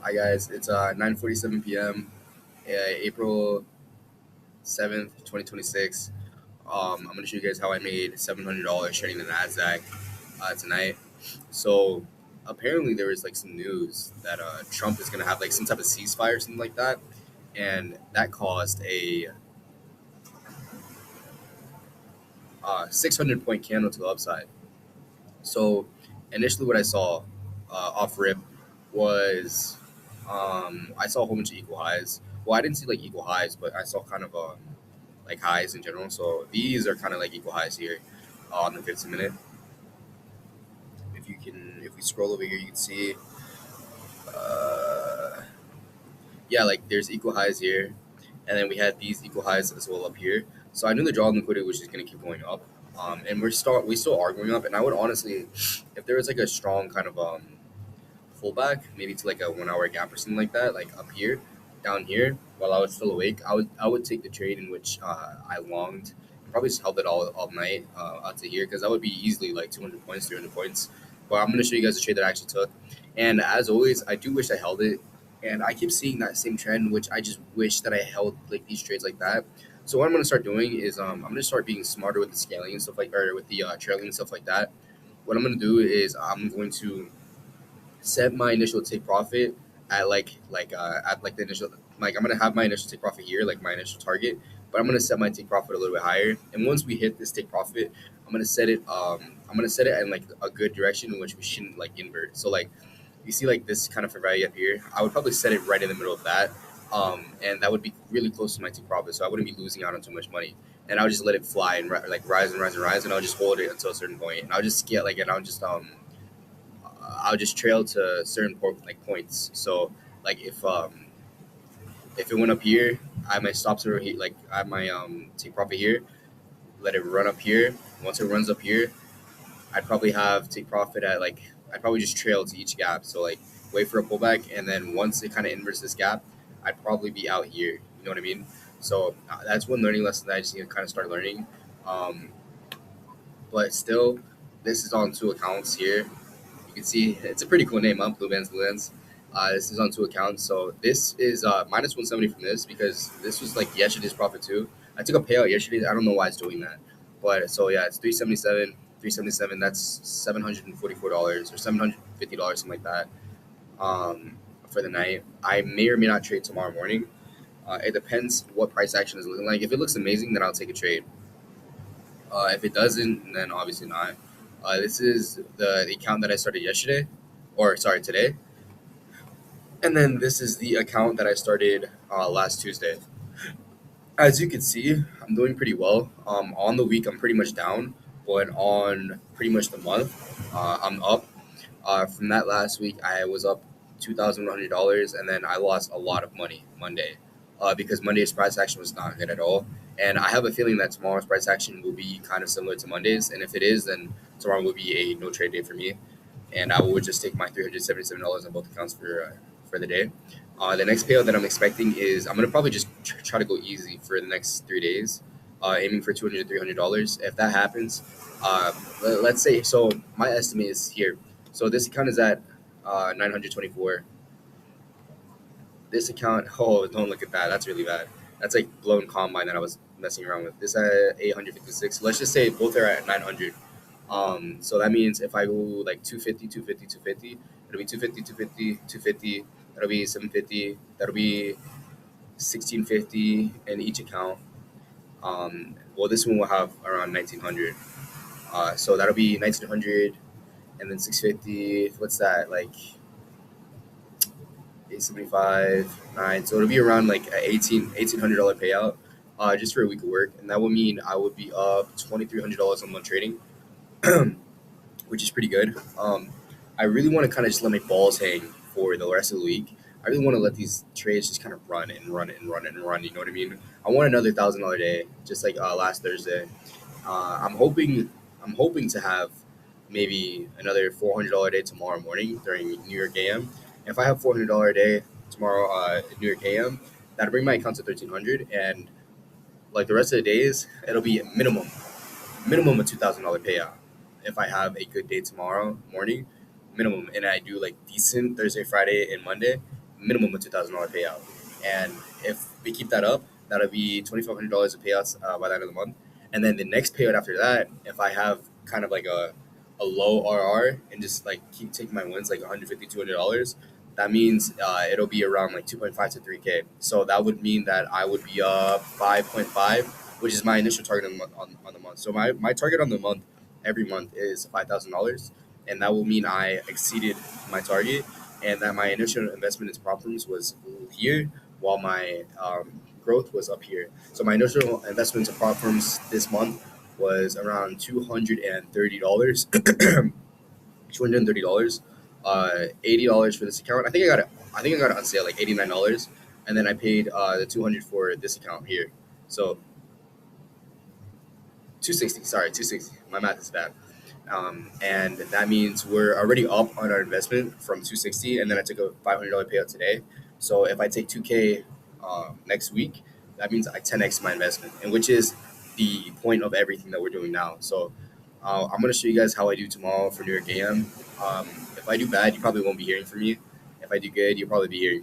Hi guys, it's 9:47 p.m. April 7th, 2026. I'm gonna show you guys how I made $700 trading the Nasdaq tonight. So apparently there was like some news that Trump is gonna have like some type of ceasefire or something like that, and that caused a 600 point candle to the upside. So initially, what I saw off rip was I saw a whole bunch of equal highs. Well, I didn't see like equal highs, but I saw kind of like highs in general. So these are kind of like equal highs here on the 15 minute. If we scroll over here, you can see, uh, yeah, like there's equal highs here, and then we had these equal highs as well up here. So I knew the draw on liquidity was just gonna keep going up, and we still are going up. And I would honestly, if there was like a strong kind of pullback, maybe to like a 1 hour gap or something like that, like up here, down here, while I was still awake, I would take the trade in which I longed. Probably just held it all night out to here because that would be easily like 200 points, 300 points. But I'm gonna show you guys the trade that I actually took, and as always, I do wish I held it. And I keep seeing that same trend, which I just wish that I held like these trades like that. So what I'm gonna start doing is I'm gonna start being smarter with the scaling and stuff like, or with the trailing and stuff like that. What I'm gonna do is I'm going to set my initial take profit at at like the initial, like I'm gonna have my initial take profit here, like my initial target, but I'm gonna set my take profit a little bit higher. And once we hit this take profit, I'm gonna set it in like a good direction in which we shouldn't like invert. So like you see like this kind of fair value up here, I would probably set it right in the middle of that. And that would be really close to my take profit, so I wouldn't be losing out on too much money. And I would just let it fly and like rise and rise and rise, and I'll just hold it until a certain point, and I'll just scale like, and I'll just trail to certain points. So like if it went up here, I might stop over here. Like I might take profit here, let it run up here. Once it runs up here, I'd probably have take profit at like, I'd probably just trail to each gap. So like wait for a pullback, and then once it kind of inverts this gap, I'd probably be out here. You know what I mean? So that's one learning lesson that I just need to kind of start learning. Um, but still, this is on two accounts here. You can see it's a pretty cool name, huh? Blue Bands, Blue Bands. This is on two accounts. So this is minus 170 from this because this was like yesterday's profit too. I took a payout yesterday. I don't know why it's doing that. But so yeah, it's 377, 377. That's $744 or $750, something like that, for the night. I may or may not trade tomorrow morning. It depends what price action is looking like. If it looks amazing, then I'll take a trade. If it doesn't, then obviously not. This is the account that I started yesterday, or sorry, today. And then this is the account that I started last Tuesday. As you can see, I'm doing pretty well. On the week, I'm pretty much down, but on pretty much the month, I'm up. From that last week, I was up $2,100, and then I lost a lot of money Monday, because Monday's price action was not good at all. And I have a feeling that tomorrow's price action will be kind of similar to Monday's, and if it is, then tomorrow will be a no trade day for me, and I will just take my $377 on both accounts for the day. The next payout that I'm expecting is I'm gonna probably just try to go easy for the next 3 days, aiming for $200 to $300. If that happens, let's say, so my estimate is here. So this account is at 924. This account, oh, don't look at that. That's really bad. That's like blown combine that I was messing around with. This at 856. Let's just say both are at 900. So that means if I go like 250, 250, 250, it'll be 250, 250, 250. That'll be 750. That'll be 1650 in each account. Well, this one will have around 1900. So that'll be 1900, and then 650. What's that? Like 875, 9. So it'll be around like a $1,800 payout, just for a week of work. And that would mean I would be up $2,300 on one trading, which is pretty good. I really want to kind of just let my balls hang for the rest of the week. I really want to let these trades just kind of run and run and run and run. You know what I mean? I want another $1,000 day, just like last Thursday. I'm hoping to have maybe another $400 day tomorrow morning during New York AM. If I have $400 day tomorrow, New York AM, that'll bring my account to 1,300, and like the rest of the days, it'll be minimum a $2,000 payout. If I have a good day tomorrow morning, minimum, and I do like decent Thursday, Friday, and Monday, minimum of $2,000 payout. And if we keep that up, that'll be $2,500 of payouts by the end of the month. And then the next payout after that, if I have kind of like a low RR and just like keep taking my wins like 150 $200, that means it'll be around like 2.5 to 3K. So that would mean that I would be up 5.5, which is my initial target on the month. On the month. So my target on the month every month is $5,000, and that will mean I exceeded my target, and that my initial investment in prop firms was here, while my growth was up here. So my initial investment into prop firms this month was around $230. $230. $80 for this account. I think I got it on sale like $89, and then I paid the 200 for this account here. So 260. Sorry, 260. My math is bad. And that means we're already up on our investment from 260, and then I took a $500 payout today. So if I take 2K next week, that means I 10x my investment, and which is the point of everything that we're doing now. So I'm gonna show you guys how I do tomorrow for New York AM. If I do bad, you probably won't be hearing from me. If I do good, you'll probably be hearing